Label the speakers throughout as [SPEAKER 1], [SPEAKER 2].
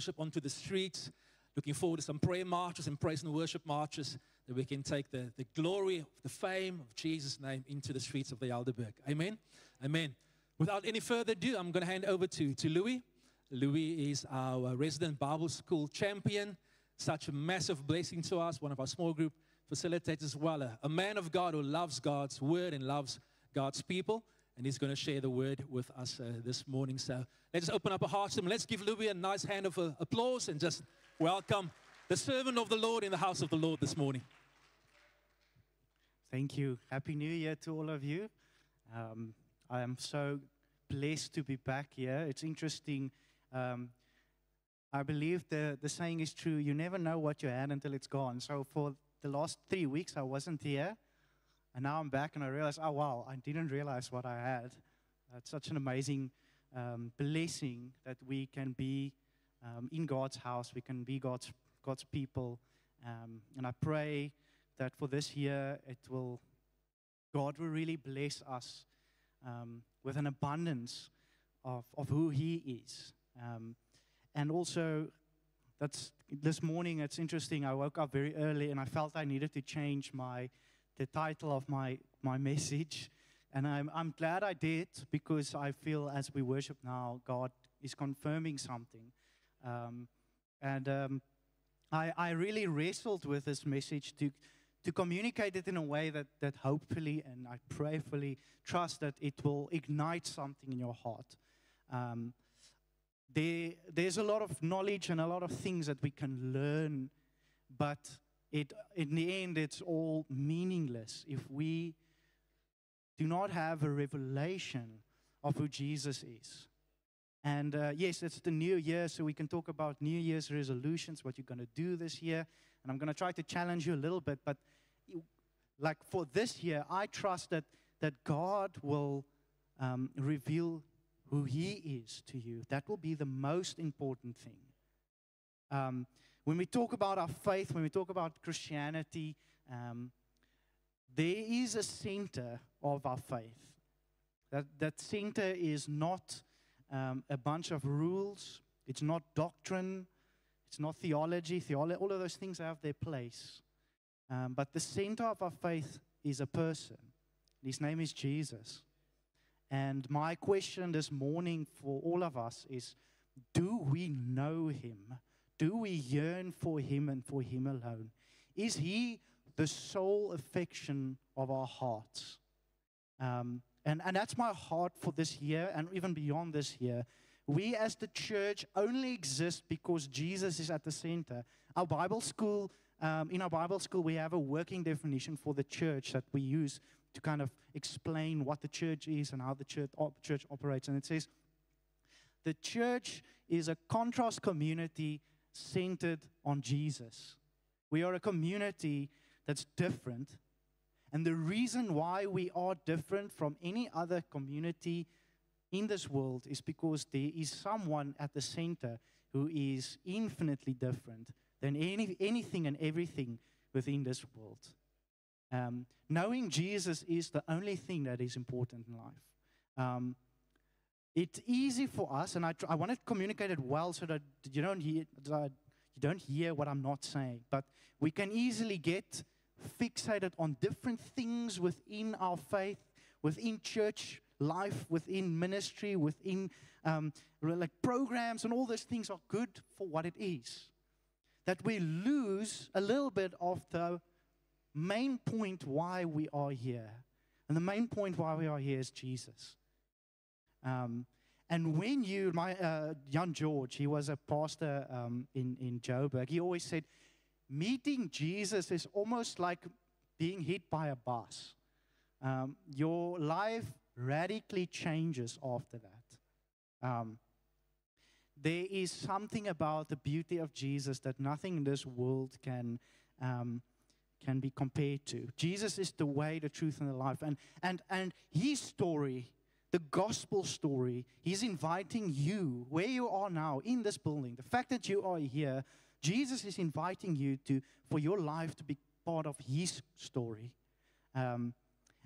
[SPEAKER 1] worship onto the streets. Looking forward to some prayer marches and praise and worship marches that we can take the glory, the fame of Jesus' name into the streets of the Alderberg. Amen? Amen. Without any further ado, I'm going to hand over to Louis. Louis is our resident Bible school champion. Such a massive blessing to us, one of our small group facilitators as well. A man of God who loves God's word and loves God's people. And he's going to share the word with us this morning. So let's open up our hearts to him. Let's give Louis a nice hand of applause and just welcome the servant of the Lord in the house of the Lord this morning.
[SPEAKER 2] Thank you. Happy New Year to all of you. I am so blessed to be back here. It's interesting. I believe the saying is true. You never know what you had until it's gone. So for the last 3 weeks, I wasn't here. And now I'm back and I realize, oh, wow, I didn't realize what I had. It's such an amazing blessing that we can be in God's house. We can be God's people. And I pray that for this year, God will really bless us with an abundance of who He is. And also, this morning, it's interesting. I woke up very early and I felt I needed to change the title of my message, and I'm glad I did, because I feel as we worship now, God is confirming something, I really wrestled with this message to communicate it in a way that hopefully, and I prayerfully trust that it will ignite something in your heart. There's a lot of knowledge and a lot of things that we can learn, but in the end, it's all meaningless if we do not have a revelation of who Jesus is. And yes, it's the new year, so we can talk about New Year's resolutions, what you're going to do this year. And I'm going to try to challenge you a little bit. But like for this year, I trust that God will reveal who He is to you. That will be the most important thing. When we talk about our faith, when we talk about Christianity, there is a center of our faith. That center is not a bunch of rules. It's not doctrine. It's not theology. All of those things have their place. But the center of our faith is a person. His name is Jesus. And my question this morning for all of us is, do we know Him? Do we yearn for Him and for Him alone? Is He the sole affection of our hearts? And that's my heart for this year and even beyond this year. We as the church only exist because Jesus is at the center. Our Bible school, in our Bible school, we have a working definition for the church that we use to kind of explain what the church is and how the church operates. And it says, the church is a contrast community centered on Jesus. We are a community that's different. And the reason why we are different from any other community in this world is because there is someone at the center who is infinitely different than anything and everything within this world. Knowing Jesus is the only thing that is important in life. It's easy for us, and I want to communicate it well so that you don't hear what I'm not saying. But we can easily get fixated on different things within our faith, within church life, within ministry, within like programs, and all those things are good for what it is. That we lose a little bit of the main point why we are here. And the main point why we are here is Jesus. And when Jan George, he was a pastor in Joburg, he always said, meeting Jesus is almost like being hit by a bus. Your life radically changes after that. There is something about the beauty of Jesus that nothing in this world can be compared to. Jesus is the way, the truth, and the life. And His story, the gospel story, He's inviting you, where you are now, in this building, the fact that you are here, Jesus is inviting you for your life to be part of His story. And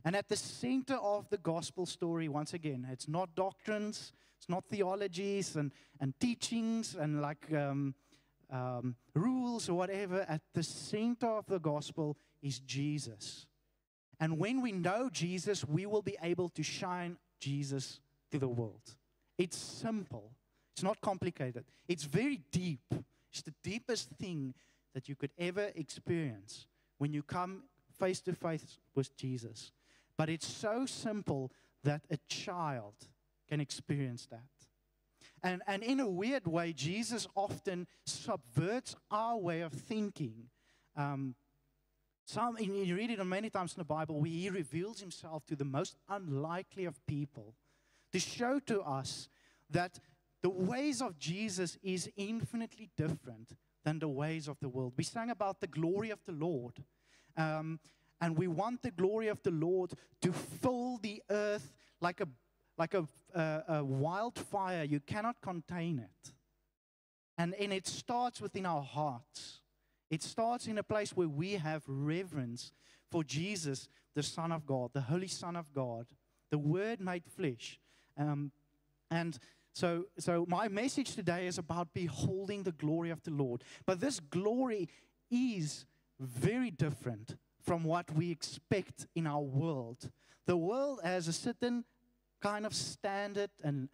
[SPEAKER 2] at the center of the gospel story, once again, it's not doctrines, It's not theologies and teachings and like rules or whatever. At the center of the gospel is Jesus. And when we know Jesus, we will be able to shine Jesus to the world. It's simple. It's not complicated. It's very deep. It's the deepest thing that you could ever experience when you come face to face with Jesus. But it's so simple that a child can experience that. And in a weird way, Jesus often subverts our way of thinking. You read it many times in the Bible where he reveals himself to the most unlikely of people to show to us that the ways of Jesus is infinitely different than the ways of the world. We sang about the glory of the Lord. And we want the glory of the Lord to fill the earth like a wildfire. You cannot contain it. And it starts within our hearts. It starts in a place where we have reverence for Jesus, the Son of God, the Holy Son of God, the Word made flesh. And so my message today is about beholding the glory of the Lord. But this glory is very different from what we expect in our world. The world has a certain kind of standard and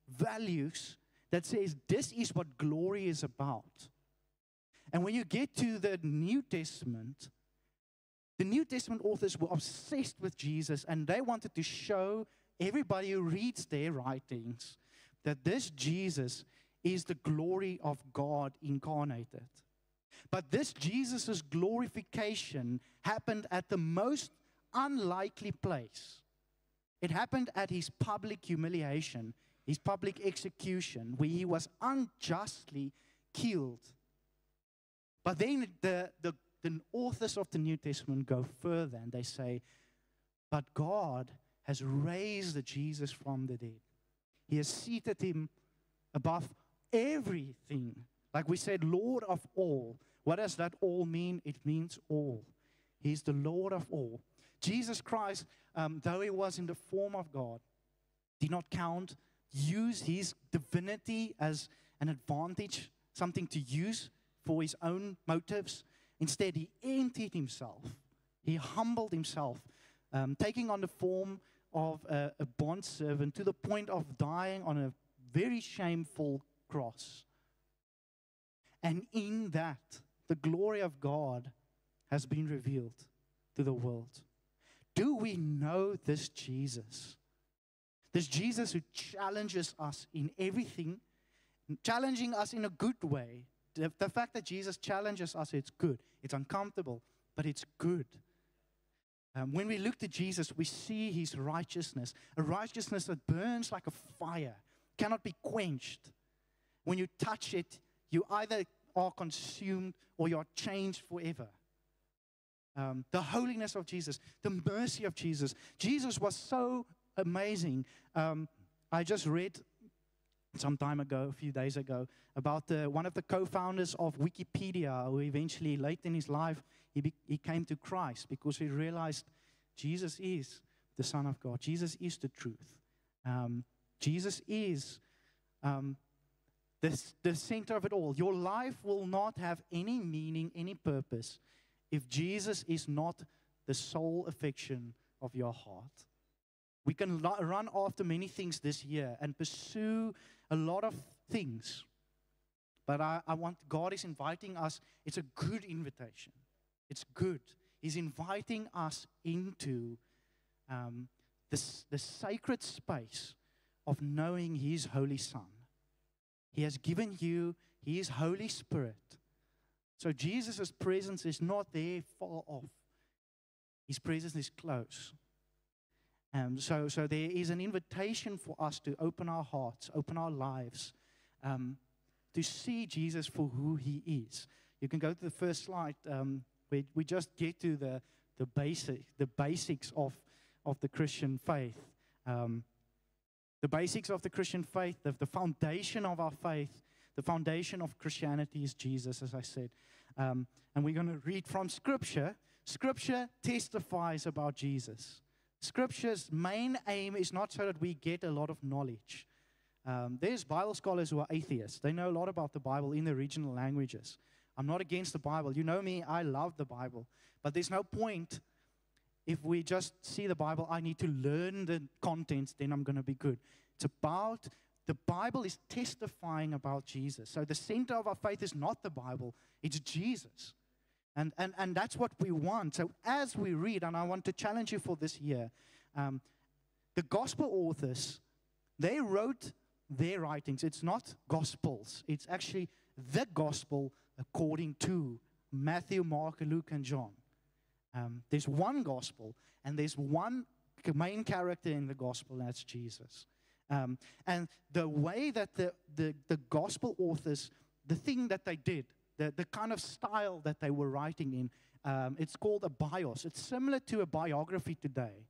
[SPEAKER 2] values that says this is what glory is about. And when you get to the New Testament authors were obsessed with Jesus, and they wanted to show everybody who reads their writings that this Jesus is the glory of God incarnated. But this Jesus' glorification happened at the most unlikely place. It happened at his public humiliation, his public execution, where he was unjustly killed. But then the authors of the New Testament go further and they say, but God has raised the Jesus from the dead. He has seated him above everything. Like we said, Lord of all. What does that all mean? It means all. He's the Lord of all. Jesus Christ, though he was in the form of God, did not use his divinity as an advantage, something to use for his own motives. Instead, he emptied himself. He humbled himself, taking on the form of a bondservant to the point of dying on a very shameful cross. And in that, the glory of God has been revealed to the world. Do we know this Jesus? This Jesus who challenges us in everything, challenging us in a good way. The fact that Jesus challenges us, it's good. It's uncomfortable, but it's good. When we look to Jesus, we see his righteousness, a righteousness that burns like a fire, cannot be quenched. When you touch it, you either are consumed or you are changed forever. The holiness of Jesus, the mercy of Jesus. Jesus was so amazing. I just read some time ago, a few days ago, about one of the co-founders of Wikipedia, who eventually, late in his life, he came to Christ because he realized Jesus is the Son of God. Jesus is the truth. Jesus is the center of it all. Your life will not have any meaning, any purpose, if Jesus is not the sole affection of your heart. We can run after many things this year and pursue a lot of things. But God is inviting us. It's a good invitation. It's good. He's inviting us into the sacred space of knowing his Holy Son. He has given you his Holy Spirit. So Jesus' presence is not there far off. His presence is close. So there is an invitation for us to open our hearts, open our lives, to see Jesus for who he is. You can go to the first slide. We just get to the basics of the Christian faith. The basics of the Christian faith, the foundation of our faith, the foundation of Christianity is Jesus, as I said. And we're going to read from Scripture. Scripture testifies about Jesus. Scripture's main aim is not so that we get a lot of knowledge. There's Bible scholars who are atheists. They know a lot about the Bible in the regional languages. I'm not against the Bible. You know me, I love the Bible. But there's no point if we just see the Bible, I need to learn the contents, then I'm going to be good. It's about, the Bible is testifying about Jesus. So the center of our faith is not the Bible, it's Jesus. And that's what we want. So as we read, and I want to challenge you for this year, the gospel authors, they wrote their writings. It's not gospels. It's actually the gospel according to Matthew, Mark, Luke, and John. There's one gospel, and there's one main character in the gospel, and that's Jesus. And the way that the gospel authors, the thing that they did, the kind of style that they were writing in, it's called a bios. It's similar to a biography today.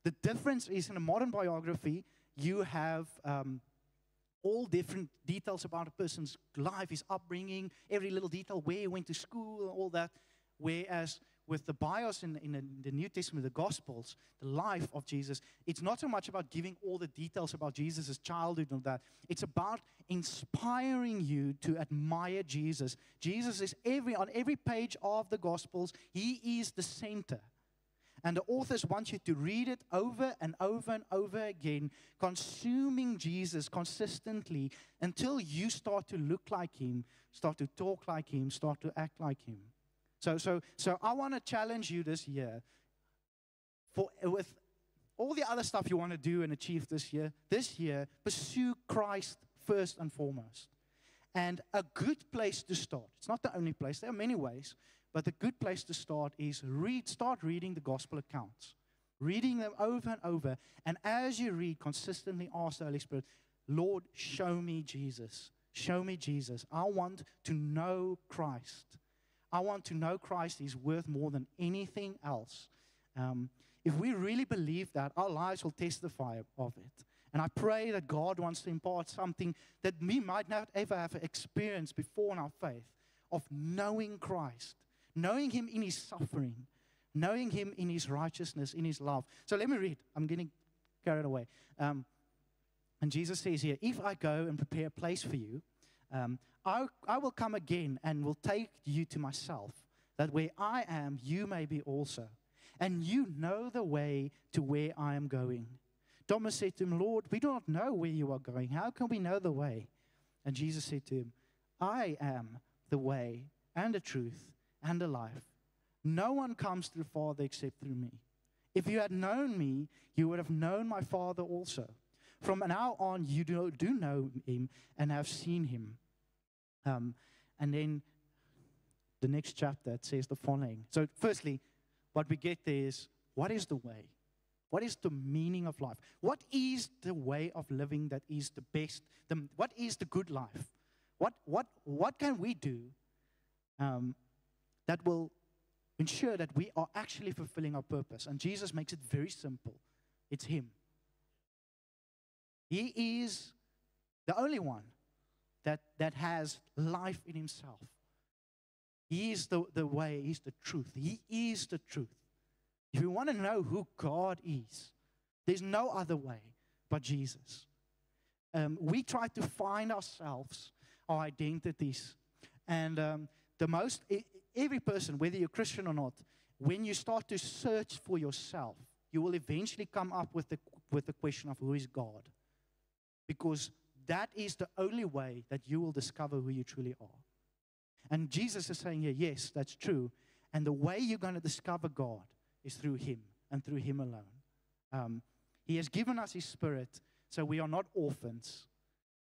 [SPEAKER 2] The difference is in a modern biography, you have all different details about a person's life, his upbringing, every little detail, where he went to school, all that. Whereas with the bios in the New Testament, the Gospels, the life of Jesus, it's not so much about giving all the details about Jesus' childhood and that. It's about inspiring you to admire Jesus. Jesus is on every page of the Gospels, he is the center. And the authors want you to read it over and over and over again, consuming Jesus consistently until you start to look like him, start to talk like him, start to act like him. So I want to challenge you this year, with all the other stuff you want to do and achieve this year, pursue Christ first and foremost. And a good place to start, it's not the only place, there are many ways, but a good place to start is start reading the gospel accounts. Reading them over and over. And as you read, consistently ask the Holy Spirit, Lord, show me Jesus. Show me Jesus. I want to know Christ. I want to know Christ is worth more than anything else. If we really believe that, our lives will testify of it. And I pray that God wants to impart something that we might not ever have experienced before in our faith, of knowing Christ. Knowing him in his suffering, knowing him in his righteousness, in his love. So let me read. I'm getting carried away. And Jesus says here, if I go and prepare a place for you, I will come again and will take you to myself, that where I am, you may be also. And you know the way to where I am going. Thomas said to him, Lord, we do not know where you are going. How can we know the way? And Jesus said to him, I am the way and the truth and the life. No one comes to the Father except through me. If you had known me, you would have known my Father also. From now on, you do know him and have seen him. And then the next chapter, it says the following. So firstly, what we get there is, what is the way? What is the meaning of life? What is the way of living that is the best? What is the good life? What can we do that will ensure that we are actually fulfilling our purpose? And Jesus makes it very simple. It's him. He is the only one that has life in himself. He is the way, he's the truth. He is the truth. If you want to know who God is, there's no other way but Jesus. We try to find ourselves, our identities. And every person, whether you're Christian or not, when you start to search for yourself, you will eventually come up with the question of who is God. Because that is the only way that you will discover who you truly are. And Jesus is saying here, yes, that's true. And the way you're going to discover God is through him and through him alone. He has given us his Spirit, so we are not orphans.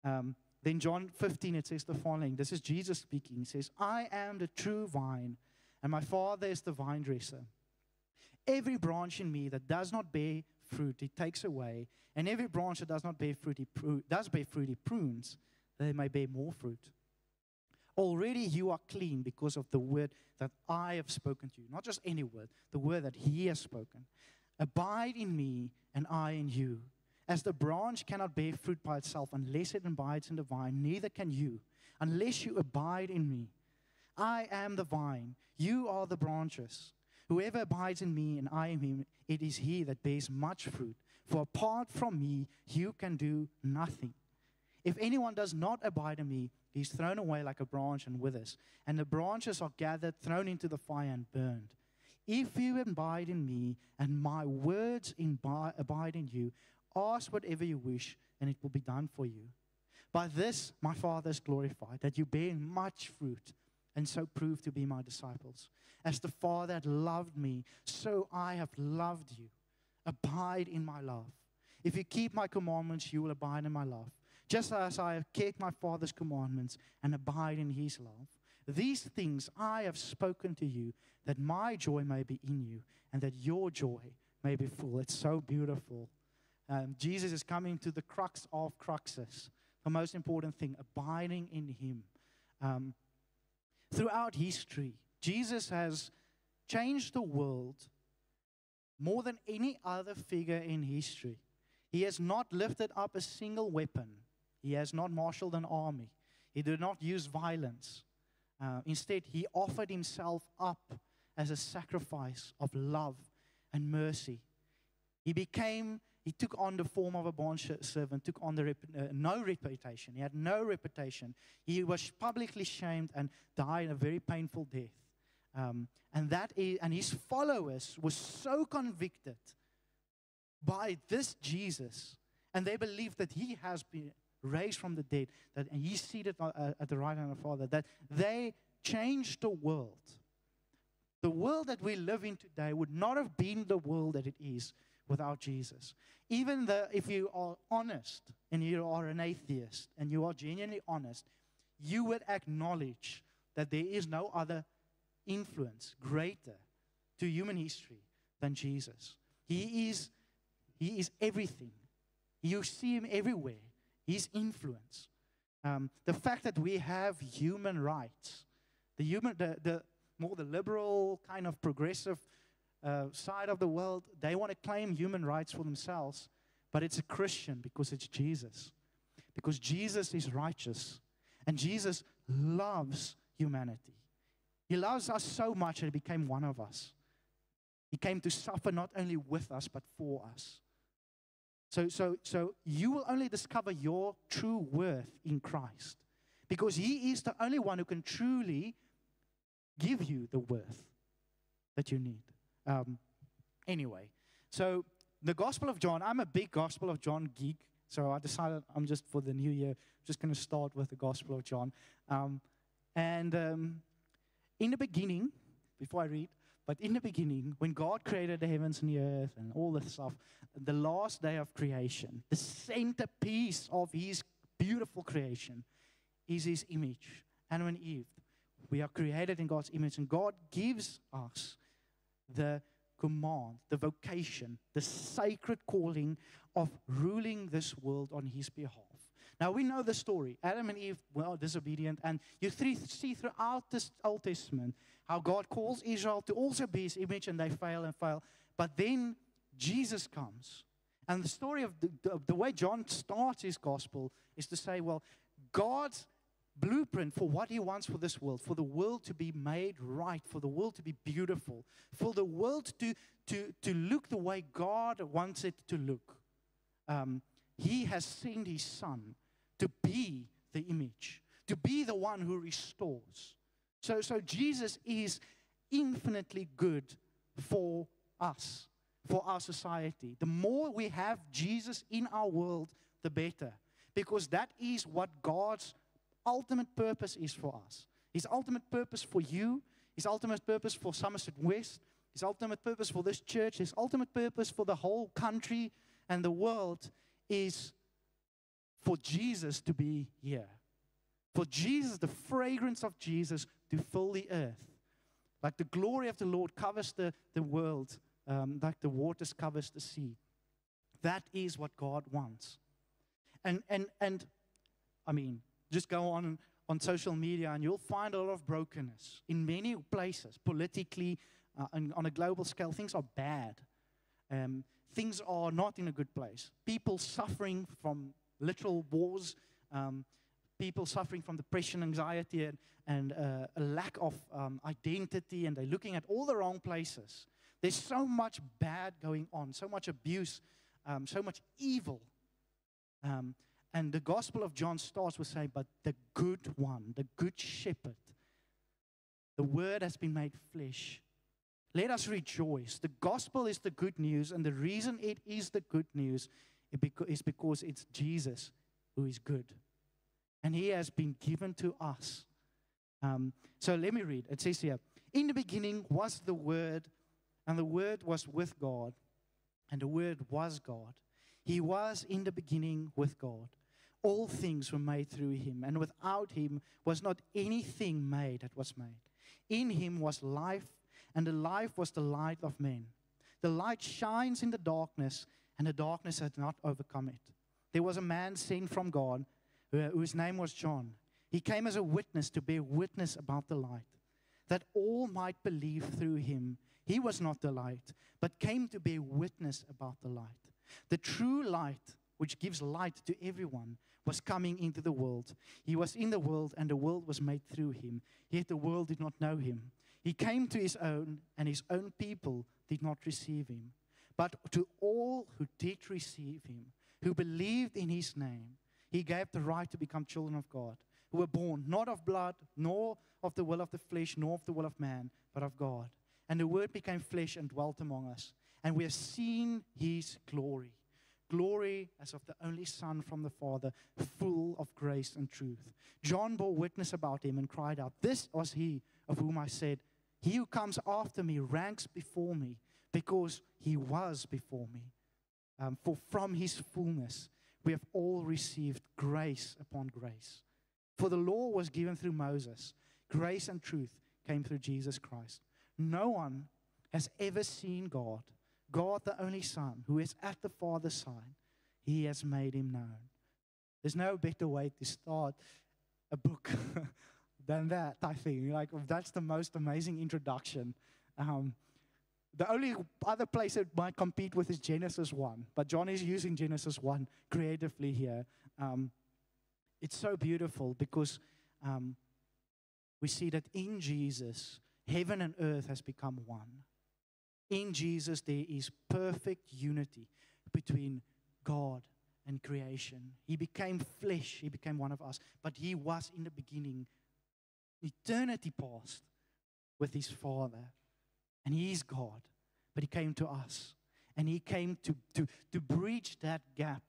[SPEAKER 2] Then John 15, it says the following. This is Jesus speaking. He says, I am the true vine, and my Father is the vine dresser. Every branch in me that does not bear fruit, he takes away. And every branch that does not bear fruit, he prunes, that they may bear more fruit. Already you are clean because of the word that I have spoken to you. Not just any word, the word that he has spoken. Abide in me, and I in you. As the branch cannot bear fruit by itself unless it abides in the vine, neither can you, unless you abide in me. I am the vine, you are the branches. Whoever abides in me and I in him, it is he that bears much fruit. For apart from me, you can do nothing. If anyone does not abide in me, he's thrown away like a branch and withers. And the branches are gathered, thrown into the fire, and burned. If you abide in me, and my words abide in you, ask whatever you wish, and it will be done for you. By this my Father is glorified, that you bear much fruit, and so prove to be my disciples. As the Father had loved me, so I have loved you. Abide in my love. If you keep my commandments, you will abide in my love, just as I have kept my Father's commandments and abide in his love. These things I have spoken to you, that my joy may be in you, and that your joy may be full. It's so beautiful. Jesus is coming to the crux of cruxes, the most important thing, abiding in him. Throughout history, Jesus has changed the world more than any other figure in history. He has not lifted up a single weapon. He has not marshaled an army. He did not use violence. Instead, he offered himself up as a sacrifice of love and mercy. He took on the form of a bond servant, took on no reputation. He had no reputation. He was publicly shamed and died a very painful death. And his followers were so convicted by this Jesus, and they believe that he has been raised from the dead, that he's seated at the right hand of the Father, that they changed the world. The world that we live in today would not have been the world that it is without Jesus. Even if you are honest and you are an atheist and you are genuinely honest, you would acknowledge that there is no other influence greater to human history than Jesus. He is everything. You see him everywhere. His influence. The fact that we have human rights, the more the liberal kind of progressive side of the world, they want to claim human rights for themselves, but it's a Christian because it's Jesus. Because Jesus is righteous, and Jesus loves humanity. He loves us so much that he became one of us. He came to suffer not only with us, but for us. So you will only discover your true worth in Christ, because he is the only one who can truly give you the worth that you need. Anyway, so the Gospel of John, I'm a big Gospel of John geek, so I decided I'm just for the new year, just going to start with the Gospel of John. In the beginning, before I read, but in the beginning, when God created the heavens and the earth and all this stuff, the last day of creation, the centerpiece of his beautiful creation is his image. Adam and Eve, we are created in God's image, and God gives us the command, the vocation, the sacred calling of ruling this world on his behalf. Now, we know the story. Adam and Eve were disobedient, and you see throughout this Old Testament how God calls Israel to also be his image, and they fail and fail. But then Jesus comes. And the story of the way John starts his gospel is to say, well, God's blueprint for what he wants for this world, for the world to be made right, for the world to be beautiful, for the world to look the way God wants it to look. He has sent his Son to be the image, to be the one who restores. So Jesus is infinitely good for us, for our society. The more we have Jesus in our world, the better, because that is what God's ultimate purpose is for us. His ultimate purpose for you, his ultimate purpose for Somerset West, his ultimate purpose for this church, his ultimate purpose for the whole country and the world is for Jesus to be here. For Jesus, the fragrance of Jesus to fill the earth. Like the glory of the Lord covers the world, like the waters covers the sea. That is what God wants. And I mean, just go on social media and you'll find a lot of brokenness in many places, politically, and on a global scale. Things are bad. Things are not in a good place. People suffering from literal wars, people suffering from depression, anxiety, and a lack of identity, and they're looking at all the wrong places. There's so much bad going on, so much abuse, so much evil. And the Gospel of John starts with saying, but the good one, the good shepherd, the Word has been made flesh. Let us rejoice. The Gospel is the good news, and the reason it is the good news is because it's Jesus who is good. And He has been given to us. So let me read. It says here, in the beginning was the Word, and the Word was with God, and the Word was God. He was in the beginning with God. All things were made through Him, and without Him was not anything made that was made. In Him was life, and the life was the light of men. The light shines in the darkness, and the darkness had not overcome it. There was a man sent from God, whose name was John. He came as a witness to bear witness about the light, that all might believe through him. He was not the light, but came to bear witness about the light. The true light, which gives light to everyone, was coming into the world. He was in the world, and the world was made through him. Yet the world did not know him. He came to his own, and his own people did not receive him. But to all who did receive him, who believed in his name, he gave the right to become children of God, who were born not of blood, nor of the will of the flesh, nor of the will of man, but of God. And the Word became flesh and dwelt among us. And we have seen his glory. Glory as of the only Son from the Father, full of grace and truth. John bore witness about him and cried out, "This was he of whom I said, he who comes after me ranks before me, because he was before me. For from his fullness we have all received grace upon grace. For the law was given through Moses. Grace and truth came through Jesus Christ. No one has ever seen God, God the only Son, who is at the Father's side. He has made him known." There's no better way to start a book than that, I think. Like, that's the most amazing introduction. The only other place it might compete with is Genesis 1. But John is using Genesis 1 creatively here. It's so beautiful because we see that in Jesus, heaven and earth has become one. In Jesus, there is perfect unity between God and creation. He became flesh. He became one of us. But he was in the beginning, eternity past, with his Father. And he is God. But he came to us. And he came to bridge that gap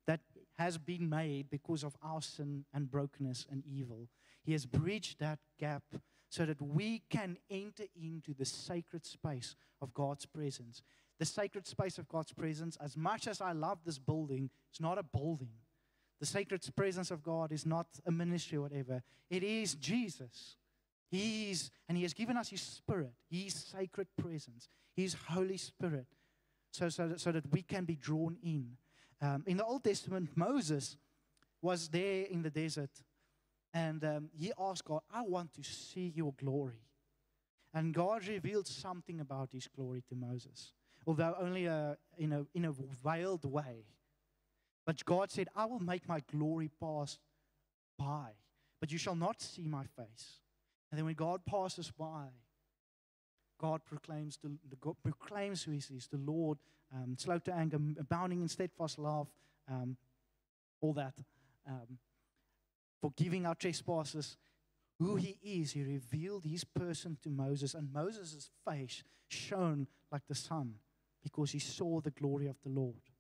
[SPEAKER 2] that has been made because of our sin and brokenness and evil. He has bridged that gap so that we can enter into the sacred space of God's presence. The sacred space of God's presence, as much as I love this building, it's not a building. The sacred presence of God is not a ministry or whatever. It is Jesus. And he has given us his Spirit, his sacred presence, his Holy Spirit, so that we can be drawn in. In the Old Testament, Moses was there in the desert, and he asked God, "I want to see your glory." And God revealed something about his glory to Moses, although only in a veiled way. But God said, "I will make my glory pass by, but you shall not see my face." And then when God passes by, God proclaims who he is, the Lord, slow to anger, abounding in steadfast love, all that, forgiving our trespasses. Who he is, he revealed his person to Moses, and Moses' face shone like the sun because he saw the glory of the Lord.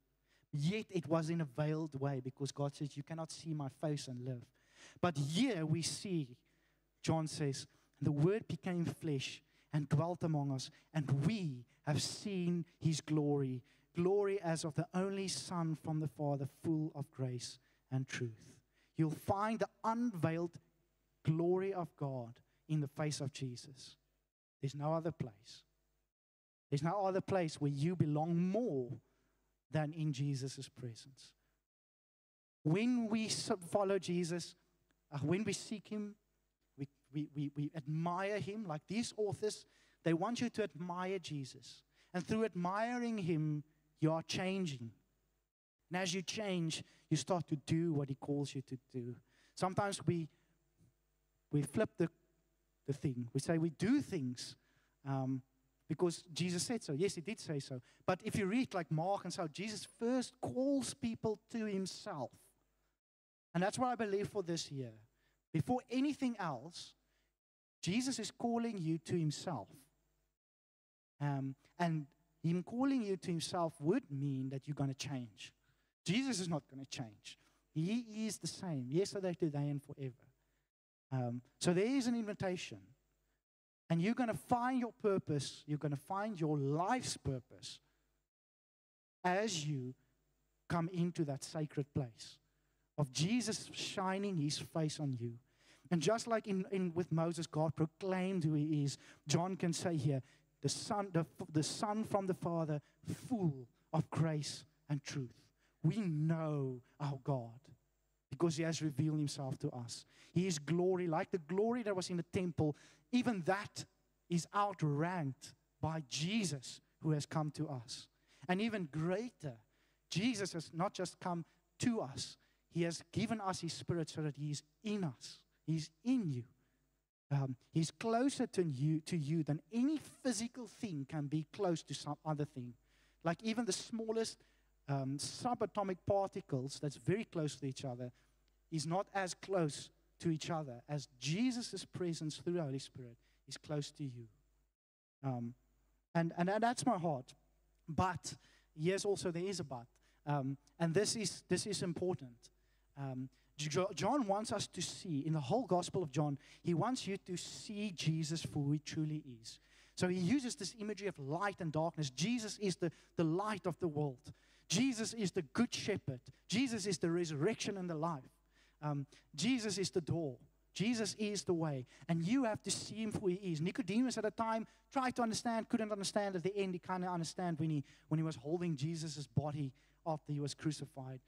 [SPEAKER 2] Yet it was in a veiled way because God says, "You cannot see my face and live." But here we see, John says, "The Word became flesh and dwelt among us, and we have seen his glory, glory as of the only Son from the Father, full of grace and truth." You'll find the unveiled glory of God in the face of Jesus. There's no other place. There's no other place where you belong more than in Jesus' presence. When we follow Jesus, when we seek him, we admire him. Like these authors, they want you to admire Jesus. And through admiring him, you are changing. And as you change, you start to do what he calls you to do. Sometimes we flip the thing. We say we do things because Jesus said so. Yes, he did say so. But if you read like Mark and so, Jesus first calls people to himself. And that's what I believe for this year. Before anything else, Jesus is calling you to himself. And him calling you to himself would mean that you're going to change. Jesus is not going to change. He is the same, yesterday, today, and forever. So there is an invitation. And you're going to find your purpose. You're going to find your life's purpose as you come into that sacred place of Jesus shining his face on you. And just like with Moses, God proclaimed who he is. John can say here, the Son from the Father, full of grace and truth. We know our God because he has revealed himself to us. His glory, like the glory that was in the temple, even that is outranked by Jesus who has come to us. And even greater, Jesus has not just come to us, he has given us his Spirit so that he is in us. He's in you. He's closer to you than any physical thing can be close to some other thing. Like even the smallest subatomic particles that's very close to each other is not as close to each other as Jesus' presence through the Holy Spirit is close to you. And that's my heart. But, yes, also there is a but. And this is important. John wants us to see, in the whole Gospel of John, he wants you to see Jesus for who he truly is. So he uses this imagery of light and darkness. Jesus is the light of the world. Jesus is the good shepherd. Jesus is the resurrection and the life. Jesus is the door. Jesus is the way. And you have to see him for who he is. Nicodemus at the time tried to understand, couldn't understand. At the end, he kind of understand when he was holding Jesus' body after he was crucified.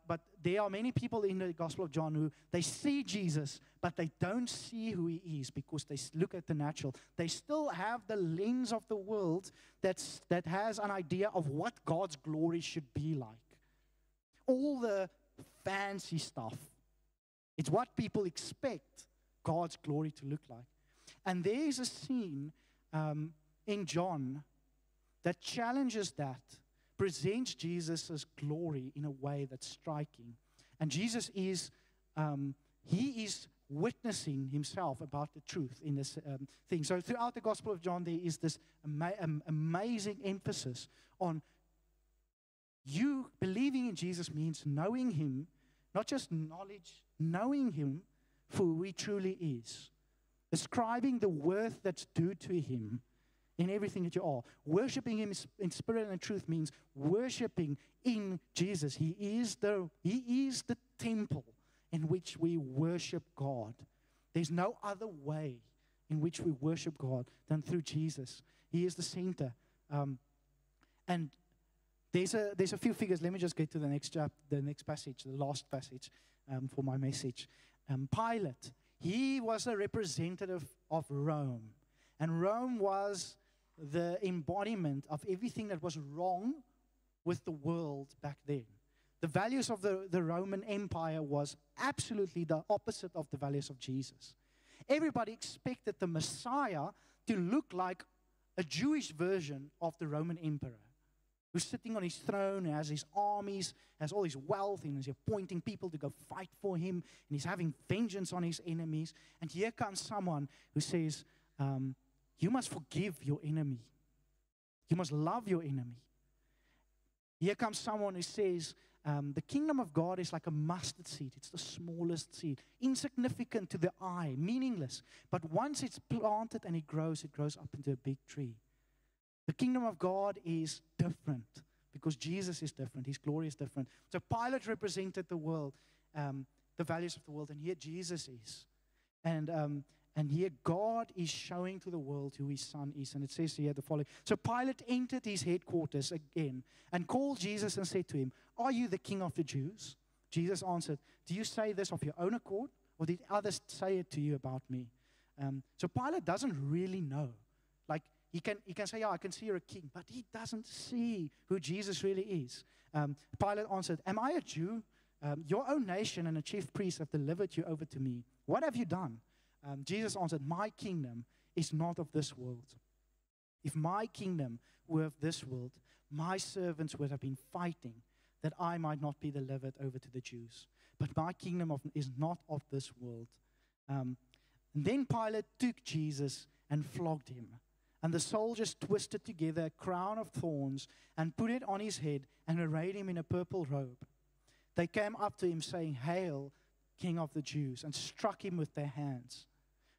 [SPEAKER 2] But there are many people in the Gospel of John who they see Jesus, but they don't see who he is because they look at the natural. They still have the lens of the world that has an idea of what God's glory should be like. All the fancy stuff. It's what people expect God's glory to look like. And there is a scene in John that challenges that, presents Jesus' glory in a way that's striking. And Jesus is, he is witnessing himself about the truth in this thing. So throughout the Gospel of John, there is this amazing emphasis on you believing in Jesus means knowing him, not just knowledge, knowing him for who he truly is. Ascribing the worth that's due to him in everything that you are. Worshipping him in spirit and truth means worshipping in Jesus. He is the temple in which we worship God. There's no other way in which we worship God than through Jesus. He is the center. And there's a few figures. Let me just get to the next passage, the last passage for my message. Pilate, he was a representative of Rome. And Rome was the embodiment of everything that was wrong with the world back then. The values of the Roman Empire was absolutely the opposite of the values of Jesus. Everybody expected the Messiah to look like a Jewish version of the Roman emperor, who's sitting on his throne, has his armies, has all his wealth, and he's appointing people to go fight for him, and he's having vengeance on his enemies. And here comes someone who says, you must forgive your enemy. You must love your enemy. Here comes someone who says, the kingdom of God is like a mustard seed. It's the smallest seed, insignificant to the eye, meaningless. But once it's planted and it grows up into a big tree. The kingdom of God is different because Jesus is different. His glory is different. So Pilate represented the world, the values of the world, and here Jesus is. And here God is showing to the world who his son is. And it says here the following. So Pilate entered his headquarters again and called Jesus and said to him, "Are you the king of the Jews?" Jesus answered, "Do you say this of your own accord, or did others say it to you about me?" So Pilate doesn't really know. Like he can say, "Yeah, I can see you're a king," but he doesn't see who Jesus really is. Pilate answered, "Am I a Jew? Your own nation and the chief priests have delivered you over to me. What have you done?" Jesus answered, "My kingdom is not of this world. If my kingdom were of this world, my servants would have been fighting that I might not be delivered over to the Jews. But my kingdom is not of this world. And then Pilate took Jesus and flogged him. And the soldiers twisted together a crown of thorns and put it on his head and arrayed him in a purple robe. They came up to him saying, "Hail, King of the Jews," and struck him with their hands.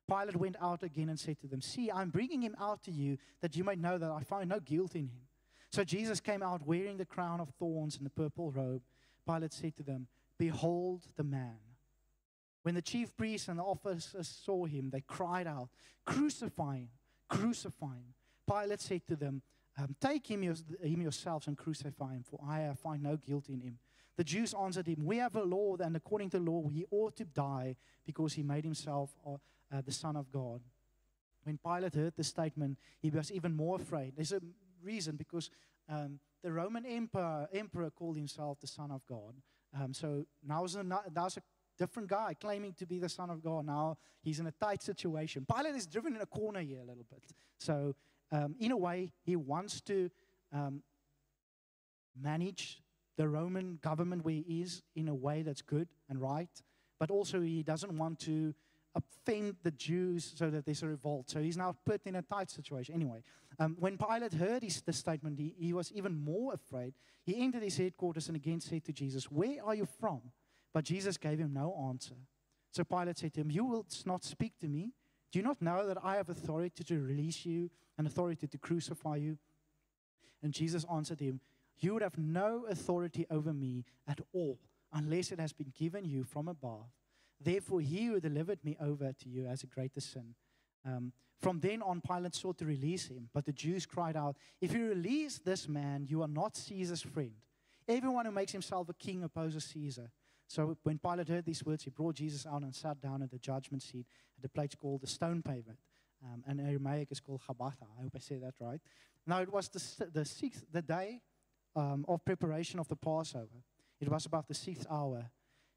[SPEAKER 2] Pilate went out again and said to them, "See, I'm bringing him out to you that you may know that I find no guilt in him." So Jesus came out wearing the crown of thorns and the purple robe. Pilate said to them, "Behold the man." When the chief priests and the officers saw him, they cried out, "Crucify him, crucify him." Pilate said to them, "Take him yourselves and crucify him, for I find no guilt in him." The Jews answered him, "We have a law, and according to the law, he ought to die because he made himself the Son of God." When Pilate heard the statement, he was even more afraid. There's a reason, because the Roman emperor called himself the Son of God. So now there's a different guy claiming to be the Son of God. Now he's in a tight situation. Pilate is driven in a corner here a little bit. So in a way, he wants to manage the Roman government where he is in a way that's good and right. But also he doesn't want to offend the Jews so that there's a revolt. So he's now put in a tight situation. Anyway, when Pilate heard the statement, he was even more afraid. He entered his headquarters and again said to Jesus, "Where are you from?" But Jesus gave him no answer. So Pilate said to him, "You will not speak to me? Do you not know that I have authority to release you and authority to crucify you?" And Jesus answered him, "You would have no authority over me at all unless it has been given you from above. Therefore, he who delivered me over to you has a greater sin." From then on, Pilate sought to release him, but the Jews cried out, "If you release this man, you are not Caesar's friend. Everyone who makes himself a king opposes Caesar." So when Pilate heard these words, he brought Jesus out and sat down at the judgment seat at the place called the Stone Pavement. And Aramaic is called Gabbatha. I hope I said that right. Now it was the day of preparation of the Passover. It was about the 6th hour.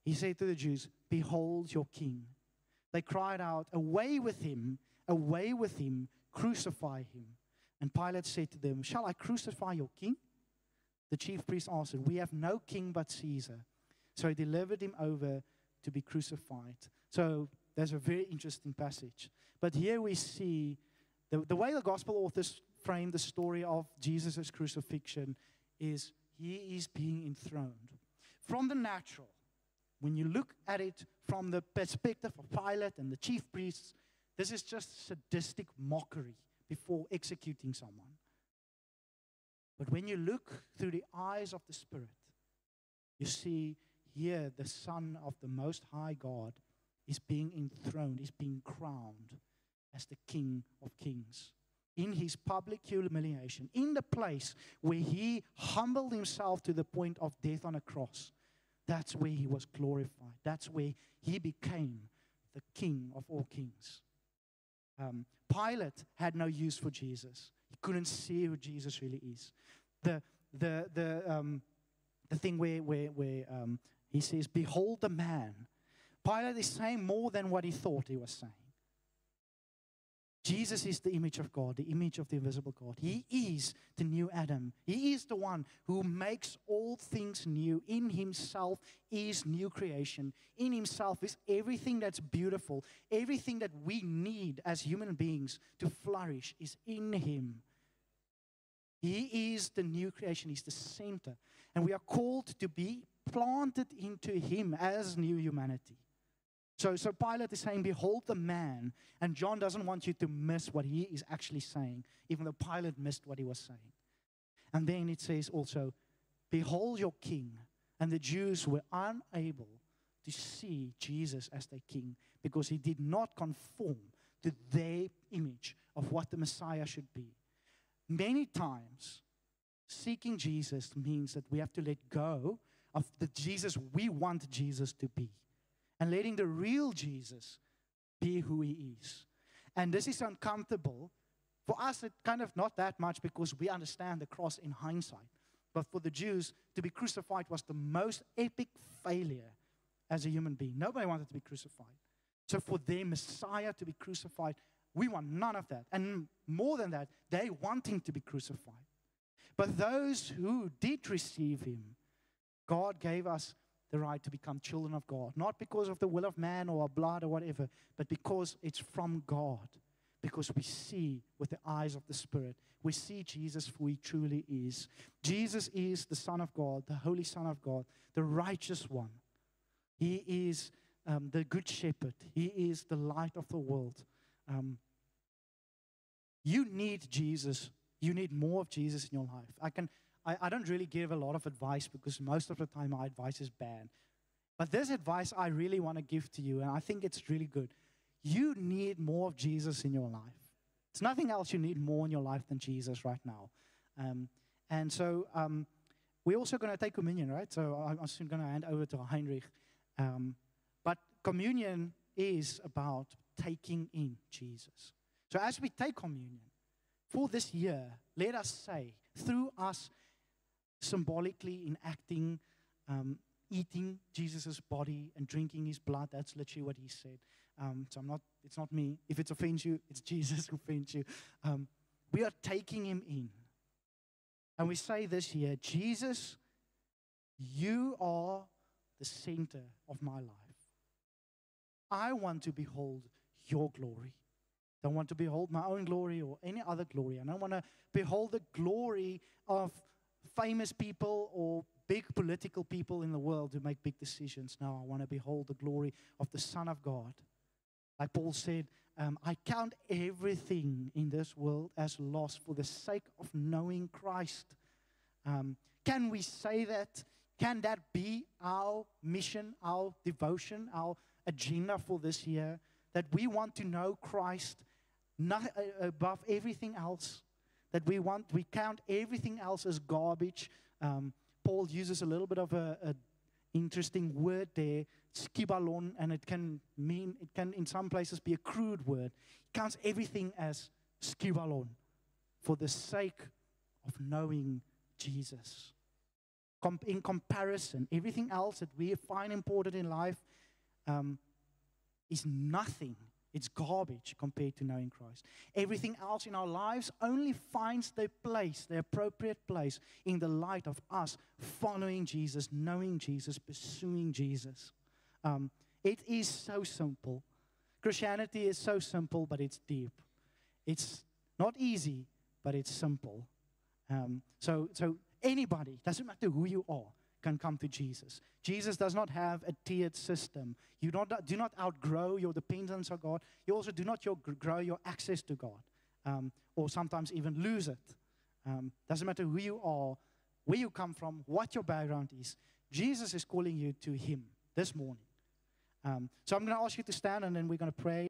[SPEAKER 2] He said to the Jews, "Behold your king." They cried out, away with him, crucify him." And Pilate said to them, "Shall I crucify your king?" The chief priests answered, "We have no king but Caesar." So he delivered him over to be crucified. So there's a very interesting passage. But here we see the way the gospel authors frame the story of Jesus' crucifixion is he is being enthroned. From the natural, when you look at it from the perspective of Pilate and the chief priests, this is just sadistic mockery before executing someone. But when you look through the eyes of the Spirit, you see here the Son of the Most High God is being enthroned, is being crowned as the King of Kings. In his public humiliation, in the place where he humbled himself to the point of death on a cross, that's where he was glorified. That's where he became the King of all kings. Pilate had no use for Jesus. He couldn't see who Jesus really is. The thing where he says, "Behold the man." Pilate is saying more than what he thought he was saying. Jesus is the image of God, the image of the invisible God. He is the new Adam. He is the one who makes all things new. In himself is new creation. In himself is everything that's beautiful. Everything that we need as human beings to flourish is in him. He is the new creation. He's the center. And we are called to be planted into him as new humanity. So Pilate is saying, "Behold the man." And John doesn't want you to miss what he is actually saying, even though Pilate missed what he was saying. And then it says also, "Behold your king." And the Jews were unable to see Jesus as their king because he did not conform to their image of what the Messiah should be. Many times, seeking Jesus means that we have to let go of the Jesus we want Jesus to be, and letting the real Jesus be who he is. And this is uncomfortable. For us, it's kind of not that much because we understand the cross in hindsight. But for the Jews, to be crucified was the most epic failure as a human being. Nobody wanted to be crucified. So for their Messiah to be crucified, we want none of that. And more than that, they want him to be crucified. But those who did receive him God gave us the right to become children of God, not because of the will of man or our blood or whatever, but because it's from God, because we see with the eyes of the Spirit. We see Jesus for who He truly is. Jesus is the Son of God, the Holy Son of God, the righteous one. He is the Good Shepherd. He is the light of the world. You need Jesus. You need more of Jesus in your life. I don't really give a lot of advice because most of the time my advice is bad. But this advice I really want to give to you, and I think it's really good. You need more of Jesus in your life. There's nothing else you need more in your life than Jesus right now. And so we're also going to take communion, right? So I'm soon going to hand over to Heinrich. But communion is about taking in Jesus. So as we take communion, for this year, let us say, through us symbolically enacting, eating Jesus' body and drinking His blood, that's literally what He said. So it's not me. If it offends you, it's Jesus who offends you. We are taking Him in. And we say this here, Jesus, you are the center of my life. I want to behold your glory. I don't want to behold my own glory or any other glory. I don't want to behold the glory of famous people or big political people in the world who make big decisions. No, I want to behold the glory of the Son of God. Like Paul said, I count everything in this world as loss for the sake of knowing Christ. Can we say that? Can that be our mission, our devotion, our agenda for this year? That we want to know Christ not above everything else. That we count everything else as garbage. Paul uses a little bit of a interesting word there, skibalon, and it can in some places be a crude word. He counts everything as skibalon for the sake of knowing Jesus. In comparison, everything else that we find important in life is nothing. It's garbage compared to knowing Christ. Everything else in our lives only finds their place, their appropriate place, in the light of us following Jesus, knowing Jesus, pursuing Jesus. It is so simple. Christianity is so simple, but it's deep. It's not easy, but it's simple. So anybody, doesn't matter who you are, can come to Jesus. Jesus does not have a tiered system. You do not outgrow your dependence on God. You also do not grow your access to God, or sometimes even lose it. Doesn't matter who you are, where you come from, what your background is. Jesus is calling you to Him this morning. So I'm going to ask you to stand, and then we're going to pray.